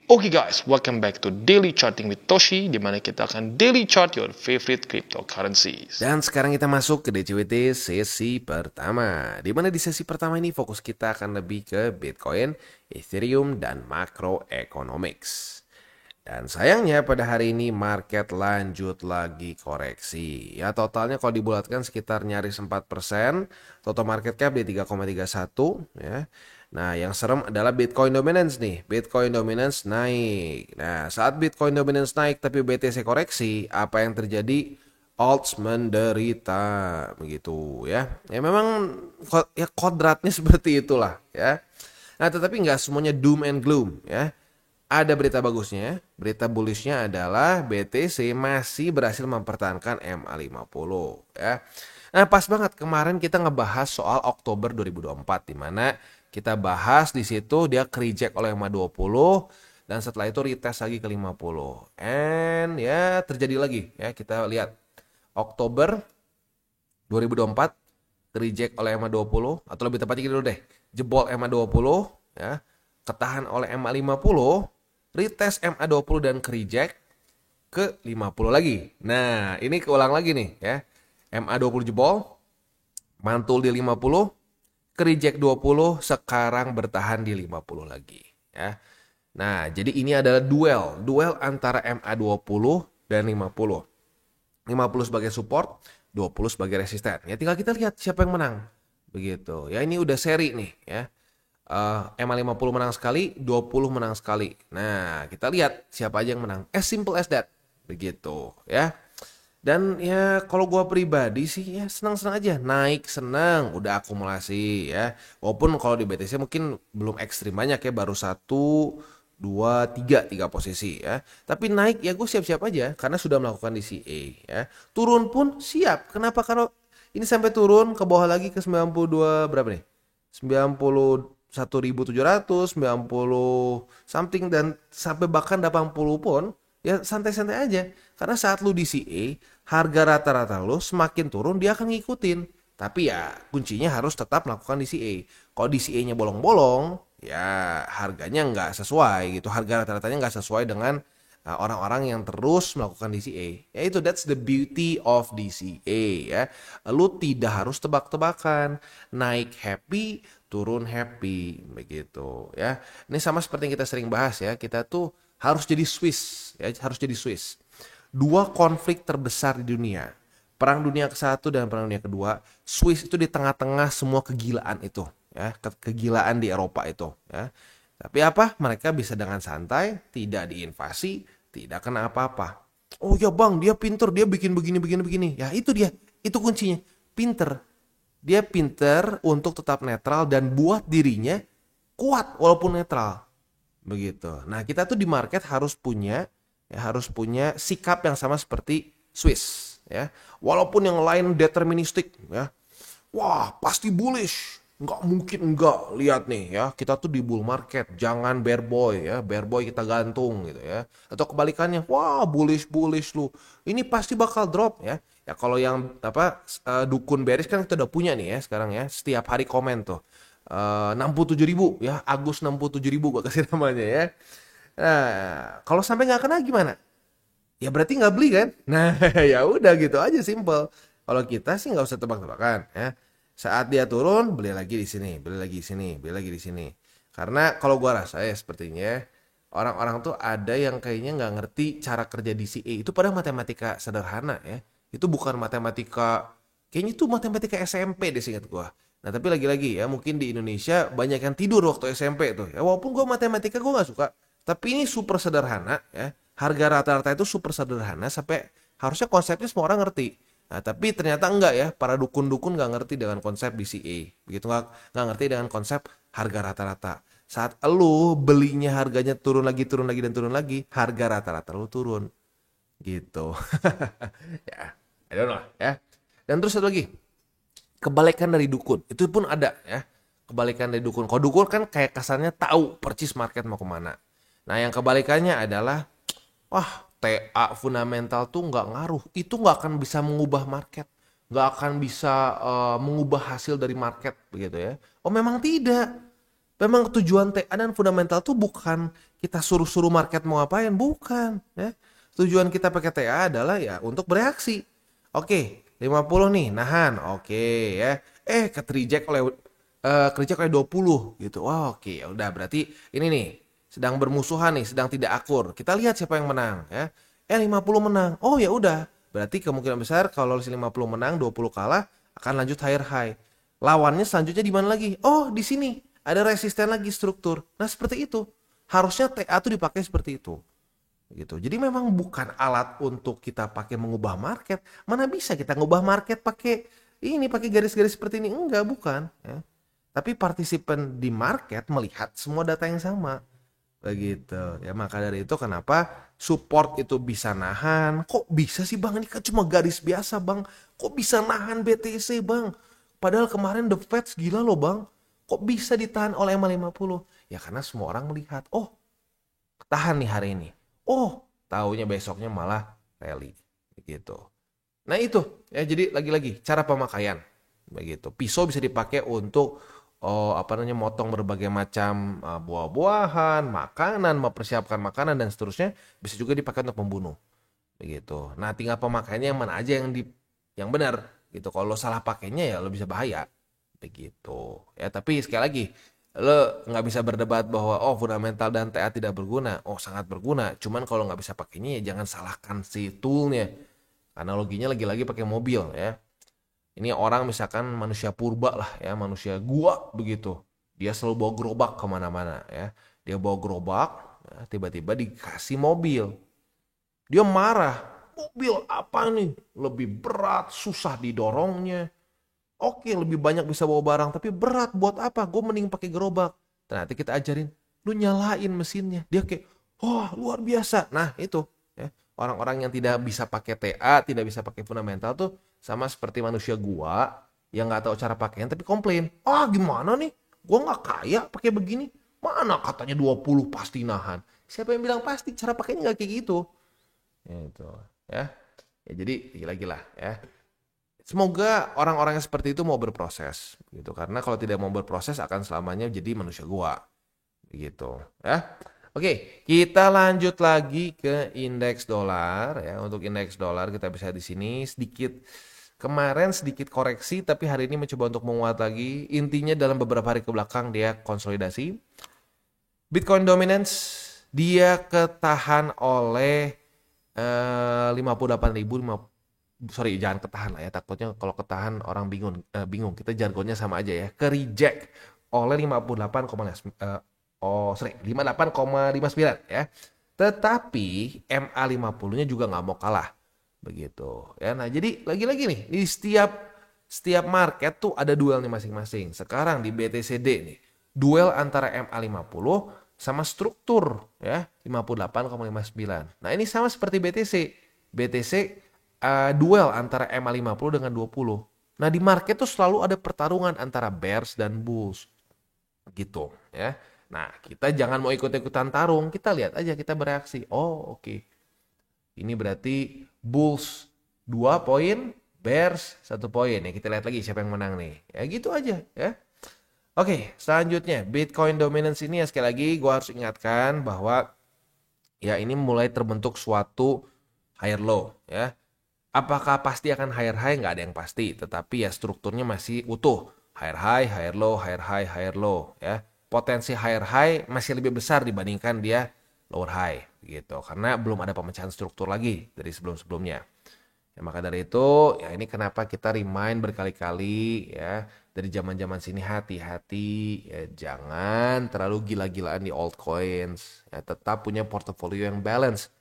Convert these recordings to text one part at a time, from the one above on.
Oke guys, welcome back to Daily Charting with Toshi, di mana kita akan daily chart your favorite cryptocurrencies. Dan sekarang kita masuk ke DCWT sesi pertama. Di mana di sesi pertama ini fokus kita akan lebih ke Bitcoin, Ethereum, dan macroeconomics. Dan sayangnya pada hari ini market lanjut lagi koreksi. Ya totalnya kalau dibulatkan sekitar nyaris 4%. Total market cap di 3,31 ya. Nah, yang serem adalah Bitcoin dominance nih. Bitcoin dominance naik. Nah, saat Bitcoin dominance naik tapi BTC koreksi, apa yang terjadi? Alts menderita begitu ya. Ya memang ya kodratnya seperti itulah ya. Nah, tetapi nggak semuanya doom and gloom ya. Ada berita bagusnya. Berita bullishnya adalah BTC masih berhasil mempertahankan MA50 ya. Nah, pas banget kemarin kita ngebahas soal Oktober 2024 di mana kita bahas di situ dia reject oleh MA20 dan setelah itu retest lagi ke 50. And ya terjadi lagi ya, kita lihat Oktober 2024 reject oleh MA20 atau lebih tepatnya gitu deh, jebol MA20 ya, ketahan oleh MA50, retest MA20 dan reject ke 50 lagi. Nah, ini keulang lagi nih ya. MA20 jebol, mantul di 50, reject 20, sekarang bertahan di 50 lagi ya. Nah, jadi ini adalah duel antara MA20 dan 50. 50 sebagai support, 20 sebagai resisten. Ya tinggal kita lihat siapa yang menang. Begitu. Ya ini udah seri nih ya. MA50 menang sekali, 20 menang sekali. Nah, kita lihat siapa aja yang menang. As simple as that. Begitu ya. Dan ya kalau gue pribadi sih ya senang-senang aja. Naik senang, udah akumulasi ya. Walaupun kalau di BTC mungkin belum ekstrim banyak ya. Baru 1, 2, 3 posisi ya. Tapi naik ya gue siap-siap aja. Karena sudah melakukan DCA ya. Turun pun siap. Kenapa? Karena ini sampai turun ke bawah lagi ke 92 berapa nih? 91.700, 90 something, dan sampai bahkan 80 pun ya santai-santai aja. Karena saat lu DCA, harga rata-rata lu semakin turun dia akan ngikutin. Tapi ya kuncinya harus tetap melakukan DCA. Kalau DCA-nya bolong-bolong, ya harganya nggak sesuai gitu. Harga rata-ratanya nggak sesuai dengan orang-orang yang terus melakukan DCA. Ya itu, that's the beauty of DCA ya. Lu tidak harus tebak-tebakan. Naik happy, turun happy begitu ya. Ini sama seperti yang kita sering bahas ya. Kita tuh harus jadi Swiss ya, harus jadi Swiss. Dua konflik terbesar di dunia, Perang Dunia ke-1 dan Perang Dunia kedua, Swiss itu di tengah-tengah semua kegilaan itu ya, kegilaan di Eropa itu ya. Tapi apa? Mereka bisa dengan santai, tidak diinvasi, tidak kena apa-apa. Oh ya bang, dia pinter, dia bikin begini begini begini. Ya itu dia, itu kuncinya. Pinter. Dia pinter untuk tetap netral dan buat dirinya kuat walaupun netral. Begitu. Nah, kita tuh di market harus punya sikap yang sama seperti Swiss ya. Walaupun yang lain deterministik ya. Wah, pasti bullish. Nggak mungkin enggak. Lihat nih ya, kita tuh di bull market. Jangan bear boy ya. Bear boy kita gantung gitu ya. Atau kebalikannya, wah bullish lu. Ini pasti bakal drop ya. Ya kalau yang dukun bearish kan kita udah punya nih ya sekarang ya. Setiap hari komen tuh. 67.000 ya, Agus 67.000 gue kasih namanya ya. Nah, kalau sampai nggak kena gimana? Ya berarti nggak beli kan? Nah, ya udah gitu aja, simple. Kalau kita sih nggak usah tebak-tebakan ya. Saat dia turun, beli lagi di sini, beli lagi di sini, beli lagi di sini. Karena kalau gua rasa ya sepertinya orang-orang tuh ada yang kayaknya nggak ngerti cara kerja DCA. Itu padahal matematika sederhana ya. Itu bukan matematika, kayaknya itu matematika SMP deh seingat gua. Nah tapi lagi-lagi ya, mungkin di Indonesia banyak yang tidur waktu SMP tuh ya. Walaupun gua matematika gua nggak suka, tapi ini super sederhana ya. Harga rata-rata itu super sederhana sampai harusnya konsepnya semua orang ngerti. Nah, tapi ternyata enggak ya, para dukun-dukun nggak ngerti dengan konsep DCA. Begitu nggak ngerti dengan konsep harga rata-rata. Saat lu belinya harganya turun lagi dan turun lagi, harga rata-rata lu turun. Gitu. Ya, I don't know ya. Dan terus satu lagi, kebalikan dari dukun. Itu pun ada ya. Kebalikan dari dukun. Kalau dukun kan kayak kasarnya tahu percis market mau kemana. Nah yang kebalikannya adalah, wah TA fundamental tuh nggak ngaruh. Itu nggak akan bisa mengubah market. Nggak akan bisa mengubah hasil dari market begitu ya. Oh memang tidak. Memang tujuan TA dan fundamental tuh bukan kita suruh-suruh market mau ngapain, bukan. Ya. Tujuan kita pakai TA adalah ya untuk bereaksi. Oke, 50 nih, nahan. Oke ya. Ke reject oleh 20 gitu. Wah, oke, ya udah berarti ini nih sedang bermusuhan nih, sedang tidak akur. Kita lihat siapa yang menang ya. 50 menang. Oh ya udah. Berarti kemungkinan besar kalau 50 menang, 20 kalah akan lanjut higher high. Lawannya selanjutnya di mana lagi? Oh, di sini. Ada resisten lagi struktur. Nah, seperti itu. Harusnya TA tuh dipakai seperti itu. Gitu. Jadi memang bukan alat untuk kita pakai mengubah market. Mana bisa kita ngubah market pakai ini, pakai garis-garis seperti ini? Enggak, bukan. Ya. Tapi partisipan di market melihat semua data yang sama. Begitu. Ya maka dari itu kenapa support itu bisa nahan. Kok bisa sih Bang? Ini kan cuma garis biasa Bang. Kok bisa nahan BTC Bang? Padahal kemarin The Fed gila loh Bang. Kok bisa ditahan oleh MA50? Ya karena semua orang melihat. Oh, tahan nih hari ini. Oh, taunya besoknya malah rally. Begitu. Nah itu. Ya jadi lagi-lagi cara pemakaian. Begitu. Pisau bisa dipakai untuk motong berbagai macam buah-buahan, makanan, mempersiapkan makanan dan seterusnya, bisa juga dipakai untuk membunuh. Begitu. Nah, tinggal pemakaiannya yang mana aja yang benar gitu. Kalau lo salah pakainya ya lo bisa bahaya. Begitu. Ya, tapi sekali lagi lo nggak bisa berdebat bahwa fundamental dan TA tidak berguna. Sangat berguna. Cuman kalau nggak bisa pakainya ya jangan salahkan si toolnya. Analoginya lagi-lagi pakai mobil ya. Ini orang misalkan manusia purba lah ya, manusia gua begitu. Dia selalu bawa gerobak kemana-mana ya. Dia bawa gerobak, ya, tiba-tiba dikasih mobil. Dia marah. Mobil apa nih? Lebih berat, susah didorongnya. Oke, lebih banyak bisa bawa barang, tapi berat buat apa? Gue mending pakai gerobak. Ternyata kita ajarin, lu nyalain mesinnya. Dia kayak, wah luar biasa. Nah itu, ya. Orang-orang yang tidak bisa pakai TA, tidak bisa pakai fundamental tuh sama seperti manusia gua yang nggak tahu cara pakaian tapi komplain. Gimana nih? Gua nggak kaya pakai begini. Mana katanya 20 pasti nahan. Siapa yang bilang pasti? Cara pakainya nggak kayak gitu. Itu, ya. Ya jadi gila-gila ya. Semoga orang-orang yang seperti itu mau berproses gitu karena kalau tidak mau berproses akan selamanya jadi manusia gua. Begitu, ya. Oke, kita lanjut lagi ke indeks dolar ya. Untuk indeks dolar kita bisa di sini kemarin sedikit koreksi tapi hari ini mencoba untuk menguat lagi. Intinya dalam beberapa hari ke belakang dia konsolidasi. Bitcoin dominance dia ketahan oleh 58.000. Sorry, jangan ketahan lah ya. Takutnya kalau ketahan orang bingung. Kita jargonnya sama aja ya. Ke reject oleh 58,59 ya. Tetapi MA50-nya juga nggak mau kalah. Begitu ya. Nah, jadi lagi-lagi nih di setiap market tuh ada duelnya masing-masing. Sekarang di BTCD nih, duel antara MA50 sama struktur ya, 58,59. Nah, ini sama seperti BTC. BTC duel antara MA50 dengan 20. Nah, di market tuh selalu ada pertarungan antara bears dan bulls. Gitu ya. Nah, kita jangan mau ikut-ikutan tarung, kita lihat aja, kita bereaksi. Oke. Ini berarti bulls 2 poin, bears 1 poin. Ya, kita lihat lagi siapa yang menang nih. Ya gitu aja ya. Oke, selanjutnya Bitcoin dominance ini ya sekali lagi gue harus ingatkan bahwa ya ini mulai terbentuk suatu higher low ya. Apakah pasti akan higher high? Nggak ada yang pasti, tetapi ya strukturnya masih utuh. Higher high, higher low, higher high, higher low ya. Potensi higher high masih lebih besar dibandingkan dia lower high gitu karena belum ada pemecahan struktur lagi dari sebelum-sebelumnya. Ya, maka dari itu ya ini kenapa kita remind berkali-kali ya dari zaman-zaman sini hati-hati ya, jangan terlalu gila-gilaan di altcoins ya, tetap punya portofolio yang balance.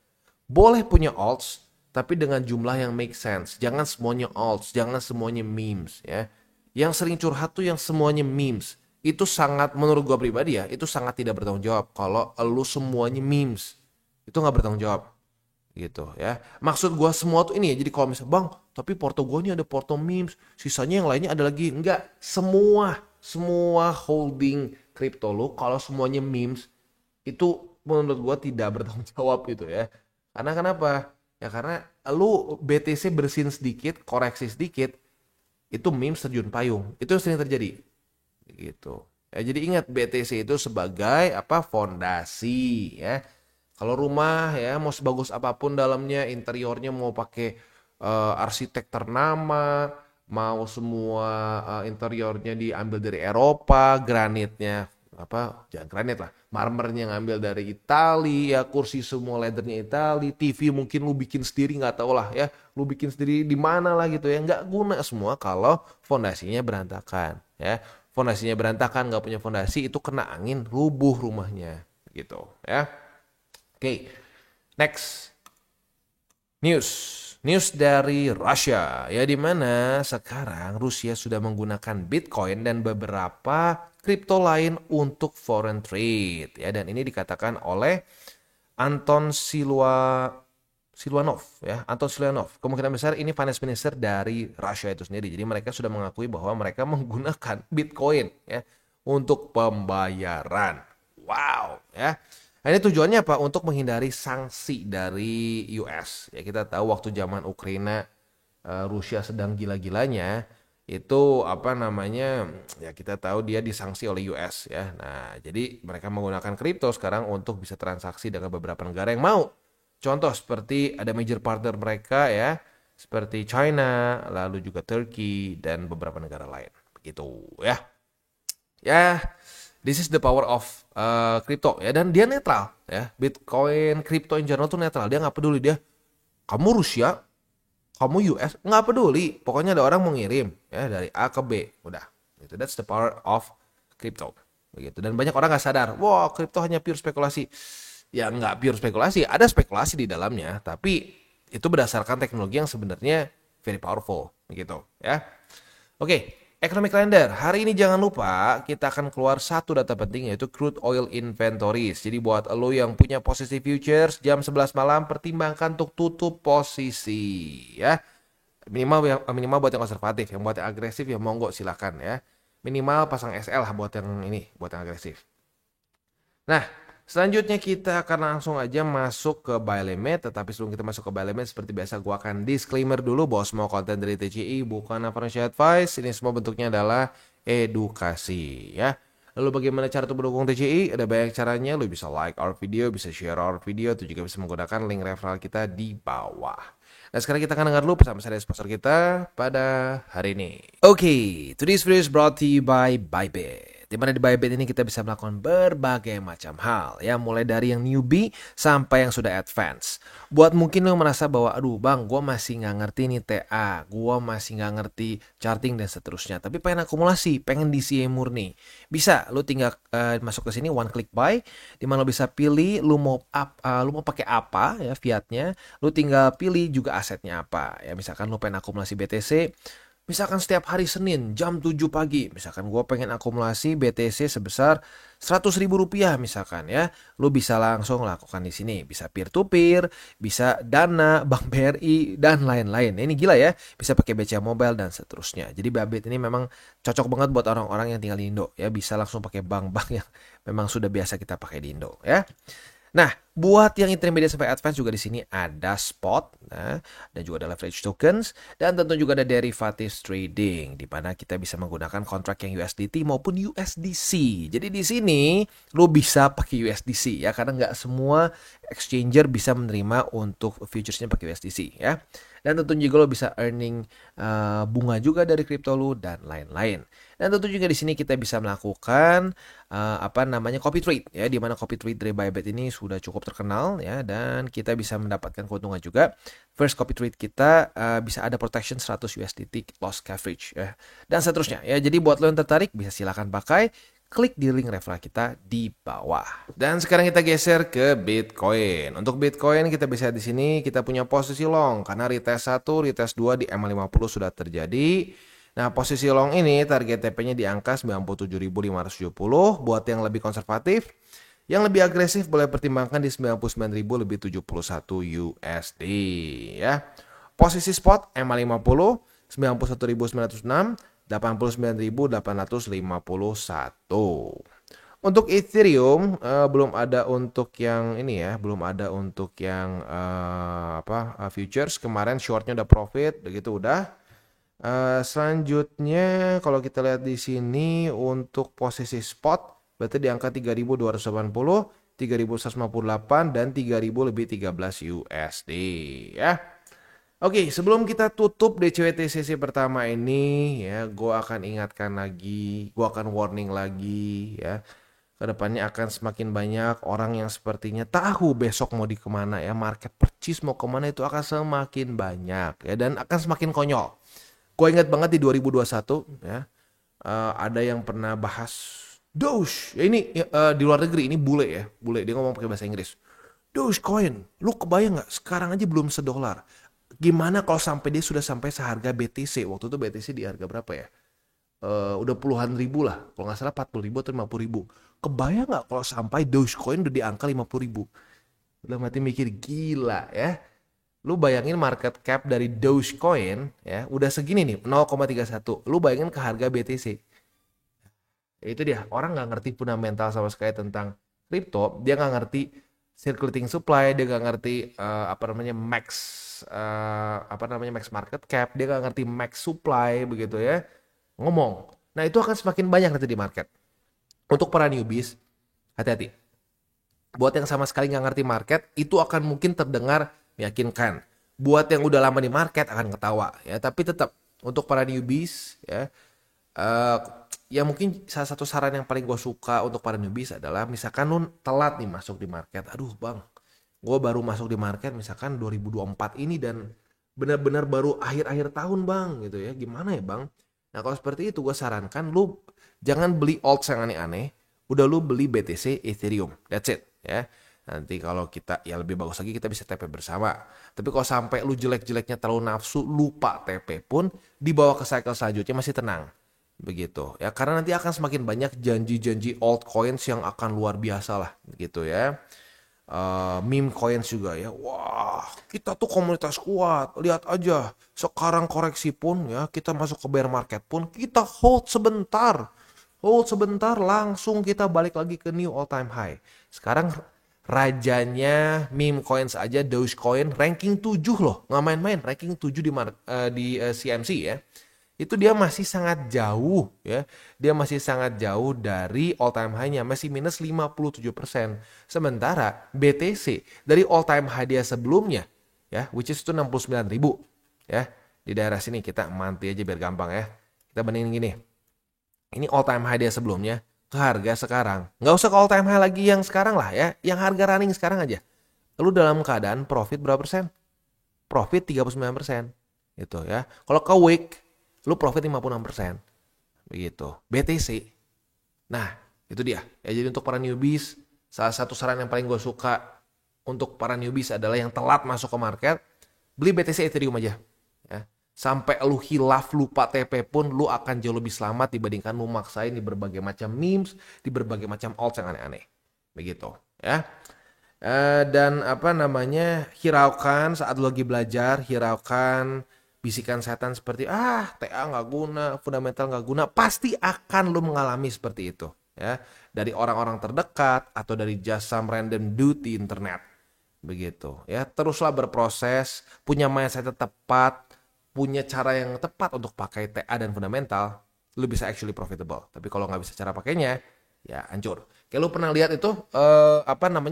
Boleh punya alts tapi dengan jumlah yang make sense. Jangan semuanya alts, jangan semuanya memes ya. Yang sering curhat tuh yang semuanya memes. Itu sangat, menurut gue pribadi ya, itu sangat tidak bertanggung jawab kalau lu semuanya memes. Itu nggak bertanggung jawab. Gitu ya. Maksud gue semua tuh ini ya, jadi kalau misalnya, Bang, tapi porto gue ini ada porto memes, sisanya yang lainnya ada lagi. Enggak, semua holding crypto lu, kalau semuanya memes, itu menurut gue tidak bertanggung jawab gitu ya. Karena kenapa? Ya karena lu BTC bersin sedikit, koreksi sedikit, itu memes terjun payung. Itu yang sering terjadi. Gitu Ya, jadi ingat BTC itu sebagai apa? Fondasi ya. Kalau rumah ya mau sebagus apapun dalamnya, interiornya mau pakai arsitek ternama, mau semua interiornya diambil dari Eropa, granitnya apa? Jangan granit lah, marmernya ngambil dari Itali ya, kursi semua leathernya Itali, TV mungkin lu bikin sendiri nggak tahu lah ya, lu bikin sendiri di mana lah gitu ya, nggak guna semua kalau fondasinya berantakan ya. Fondasinya berantakan, nggak punya fondasi, itu kena angin rubuh rumahnya gitu ya. Oke, next news. News dari Rusia ya, di mana sekarang Rusia sudah menggunakan Bitcoin dan beberapa kripto lain untuk foreign trade ya, dan ini dikatakan oleh Anton Siluanov ya, Anton Siluanov. Kemungkinan besar ini finance minister dari Rusia itu sendiri. Jadi mereka sudah mengakui bahwa mereka menggunakan Bitcoin ya untuk pembayaran. Wow ya. Nah, ini tujuannya apa? Untuk menghindari sanksi dari US. Ya, kita tahu waktu zaman Ukraina, Rusia sedang gila-gilanya, itu apa namanya? Ya kita tahu dia disanksi oleh US ya. Nah, jadi mereka menggunakan kripto sekarang untuk bisa transaksi dengan beberapa negara yang mau. Contoh seperti ada major partner mereka ya, seperti China, lalu juga Turkey dan beberapa negara lain. Begitu ya. Ya, this is the power of crypto ya, dan dia netral ya. Bitcoin, crypto in general tuh netral. Dia nggak peduli dia kamu Rusia, kamu US, nggak peduli. Pokoknya ada orang mau ngirim ya dari A ke B, udah. Gitu. That's the power of crypto. Begitu. Dan banyak orang nggak sadar, wah crypto hanya pure spekulasi. Ya nggak pure spekulasi, ada spekulasi di dalamnya, tapi itu berdasarkan teknologi yang sebenarnya very powerful, gitu ya. Oke, economic calendar. Hari ini jangan lupa kita akan keluar satu data penting, yaitu crude oil inventories. Jadi buat lo yang punya posisi futures jam 11 malam, pertimbangkan untuk tutup posisi ya. Minimal buat yang konservatif, yang buat yang agresif ya monggo silakan ya. Minimal pasang SL lah buat yang ini, buat yang agresif. Nah, selanjutnya kita akan langsung aja masuk ke buy limit. Tetapi sebelum kita masuk ke buy limit, seperti biasa gue akan disclaimer dulu bahwa semua konten dari TCI bukan financial advice. Ini semua bentuknya adalah edukasi ya. Lalu bagaimana cara untuk mendukung TCI? Ada banyak caranya. Lu bisa like our video, bisa share our video, atau juga bisa menggunakan link referral kita di bawah. Nah, sekarang kita akan dengar dulu pesan-pesan dari sponsor kita pada hari ini. Oke, today's video is brought to you by Bybit. Di mana di Bybit ini kita bisa melakukan berbagai macam hal ya, mulai dari yang newbie sampai yang sudah advance. Buat mungkin lo merasa bahwa aduh bang, gue masih nggak ngerti nih TA, gue masih nggak ngerti charting dan seterusnya, tapi pengen akumulasi, pengen DCA murni, bisa lo tinggal masuk ke sini one click buy, di mana lo bisa pilih lo mau pakai apa ya fiatnya, lo tinggal pilih juga asetnya apa ya. Misalkan lo pengen akumulasi BTC, misalkan setiap hari Senin jam 7 pagi, misalkan gue pengen akumulasi BTC sebesar 100.000 rupiah misalkan ya, lu bisa langsung lakukan di sini. Bisa peer to peer, bisa Dana, Bank BRI dan lain-lain. Ini gila ya, bisa pakai BCA Mobile dan seterusnya. Jadi Bybit ini memang cocok banget buat orang-orang yang tinggal di Indo ya, bisa langsung pakai bank-bank yang memang sudah biasa kita pakai di Indo ya. Nah, buat yang intermediate sampai advance juga di sini ada spot, nah, dan juga ada leverage tokens, dan tentu juga ada derivatives trading, di mana kita bisa menggunakan kontrak yang USDT maupun USDC. Jadi di sini lo bisa pakai USDC ya, karena nggak semua exchanger bisa menerima untuk futuresnya pakai USDC ya. Dan tentu juga lo bisa earning bunga juga dari kripto lo dan lain-lain. Dan tentu juga di sini kita bisa melakukan copy trade ya, di mana copy trade dari Bybit ini sudah cukup terkenal ya, dan kita bisa mendapatkan keuntungan juga. First copy trade kita bisa ada protection 100 USDT loss coverage ya, dan seterusnya ya. Jadi buat lo yang tertarik bisa silakan pakai, klik di link referral kita di bawah. Dan sekarang kita geser ke Bitcoin. Untuk Bitcoin kita bisa di sini kita punya posisi long karena retest 1, retest 2 di M50 sudah terjadi. Nah, posisi long ini target TP-nya di angka 97.570 buat yang lebih konservatif. Yang lebih agresif boleh pertimbangkan di 99.071 USD ya. Posisi spot M50 91.906, 89.851. Untuk Ethereum belum ada untuk yang ini ya, belum ada untuk yang futures. Kemarin shortnya udah profit, begitu udah. Selanjutnya kalau kita lihat di sini untuk posisi spot berarti di angka 3.280, 3.158 dan 3.000 lebih 13 USD ya. Oke, sebelum kita tutup DCWT sesi pertama ini ya, gue akan ingatkan lagi, gue akan warning lagi ya. Kedepannya akan semakin banyak orang yang sepertinya tahu besok mau di kemana ya, market purchase mau kemana itu akan semakin banyak ya, dan akan semakin konyol. Gue ingat banget di 2021 ya, ada yang pernah bahas Doge ya, ini di luar negeri, ini bule ya, bule dia ngomong pakai bahasa Inggris. Dogecoin, lu kebayang nggak sekarang aja belum $1. Gimana kalau sampai dia sudah sampai seharga BTC? Waktu itu BTC di harga berapa ya? Udah puluhan ribu lah. Kalau nggak salah 40 ribu atau 50 ribu. Kebayang nggak kalau sampai Dogecoin udah di angka 50 ribu? Udah mati mikir, gila ya. Lu bayangin market cap dari Dogecoin ya, udah segini nih, 0,31. Lu bayangin ke harga BTC. Ya itu dia, orang nggak ngerti fundamental sama sekali tentang kripto. Dia nggak ngerti circulating supply, dia nggak ngerti max market cap, dia nggak ngerti max supply begitu ya, ngomong. Nah itu akan semakin banyak nanti di market. Untuk para newbies, hati-hati. Buat yang sama sekali nggak ngerti market, itu akan mungkin terdengar meyakinkan. Buat yang udah lama di market akan ketawa ya. Tapi tetap untuk para newbies ya, ya mungkin salah satu saran yang paling gue suka untuk para newbies adalah misalkan lu telat nih masuk di market. Aduh bang, gue baru masuk di market misalkan 2024 ini dan benar-benar baru akhir-akhir tahun bang gitu ya. Gimana ya bang? Nah kalau seperti itu gue sarankan lu jangan beli alts yang aneh-aneh. Udah lu beli BTC, Ethereum. That's it ya. Nanti kalau kita ya lebih bagus lagi kita bisa TP bersama. Tapi kalau sampai lu jelek-jeleknya terlalu nafsu lupa TP pun dibawa ke cycle selanjutnya masih tenang. Begitu ya, karena nanti akan semakin banyak janji-janji altcoins yang akan luar biasa lah gitu ya. Meme coins juga ya. Wah, kita tuh komunitas kuat. Lihat aja, sekarang koreksi pun ya, kita masuk ke bear market pun kita hold sebentar. Hold sebentar langsung kita balik lagi ke new all time high. Sekarang rajanya meme coins aja Dogecoin ranking 7 loh. Nggak main-main, ranking 7 di CMC ya. Itu dia masih sangat jauh ya. Dia masih sangat jauh dari all time high-nya, masih minus 57%. Sementara BTC dari all time high dia sebelumnya ya, which is itu 69.000 ya. Di daerah sini kita manti aja biar gampang ya. Kita bandingin gini. Ini all time high dia sebelumnya ke harga sekarang. Nggak usah ke all time high lagi yang sekarang lah ya, yang harga running sekarang aja. Lu dalam keadaan profit berapa persen? Profit 39%. Gitu ya. Kalau ke week lu profit 56%. Begitu. BTC. Nah, itu dia. Ya, jadi untuk para newbies, salah satu saran yang paling gue suka untuk para newbies adalah yang telat masuk ke market, beli BTC Ethereum aja. Ya. Sampai lu hilaf lupa TP pun lu akan jauh lebih selamat dibandingkan lu maksain di berbagai macam memes, di berbagai macam alts yang aneh-aneh. Begitu. Ya. Dan hiraukan saat lu lagi belajar, hiraukan bisikan setan seperti TA nggak guna, fundamental nggak guna, pasti akan lu mengalami seperti itu ya, dari orang-orang terdekat atau dari just some random dude di internet begitu ya. Teruslah berproses, punya mindset tepat, punya cara yang tepat untuk pakai TA dan fundamental, lu bisa actually profitable. Tapi kalau nggak bisa cara pakainya, ya hancur. Kayak lu pernah lihat itu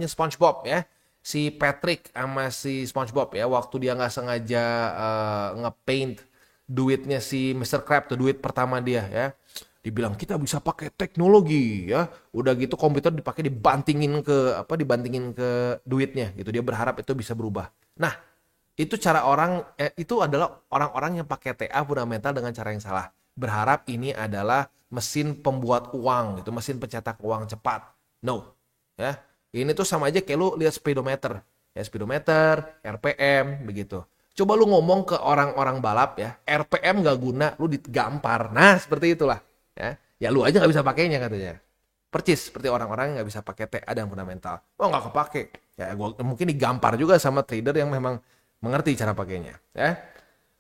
SpongeBob ya, si Patrick sama si SpongeBob ya, waktu dia nggak sengaja ngepaint duitnya si Mr. Krabs, tuh duit pertama dia ya, dibilang kita bisa pakai teknologi ya, udah gitu komputer dipakai dibantingin ke duitnya gitu, dia berharap itu bisa berubah. Nah itu cara itu adalah orang-orang yang pakai TA fundamental dengan cara yang salah, berharap ini adalah mesin pembuat uang gitu, mesin pencetak uang cepat. No ya. Ini tuh sama aja kayak lu lihat speedometer. Ya speedometer, RPM, begitu. Coba lu ngomong ke orang-orang balap ya, RPM gak guna, lu digampar. Nah, seperti itulah. Ya lu aja gak bisa pakainya katanya. Percis seperti orang-orang yang gak bisa pakai TA dan fundamental. Oh gak kepake. Ya mungkin digampar juga sama trader yang memang mengerti cara pakainya. Ya.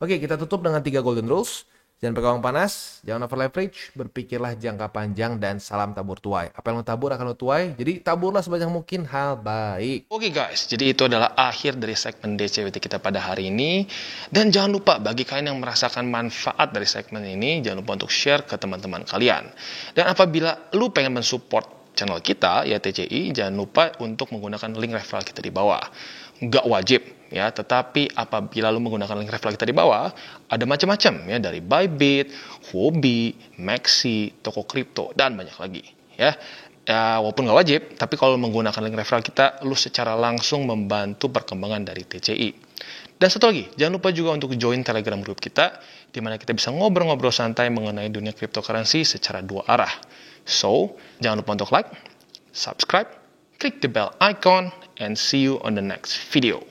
Oke, kita tutup dengan 3 golden rules. Jangan pakai uang panas, jangan over leverage, berpikirlah jangka panjang dan salam tabur tuai. Apa yang lo tabur akan lo tuai, jadi taburlah sebanyak mungkin hal baik. Oke guys, jadi itu adalah akhir dari segmen DCWT kita pada hari ini. Dan jangan lupa bagi kalian yang merasakan manfaat dari segmen ini, jangan lupa untuk share ke teman-teman kalian. Dan apabila lu pengen mensupport channel kita, ya TCI, jangan lupa untuk menggunakan link referral kita di bawah. Nggak wajib, ya, tetapi apabila lu menggunakan link referral kita di bawah, ada macam-macam, ya, dari Bybit, Huobi, Maxi, toko kripto, dan banyak lagi, ya. Ya, walaupun nggak wajib, tapi kalau menggunakan link referral kita, lu secara langsung membantu perkembangan dari TCI. Dan satu lagi, jangan lupa juga untuk join Telegram group kita, di mana kita bisa ngobrol-ngobrol santai mengenai dunia cryptocurrency secara dua arah. So, jangan lupa untuk like, subscribe, click the bell icon, and see you on the next video.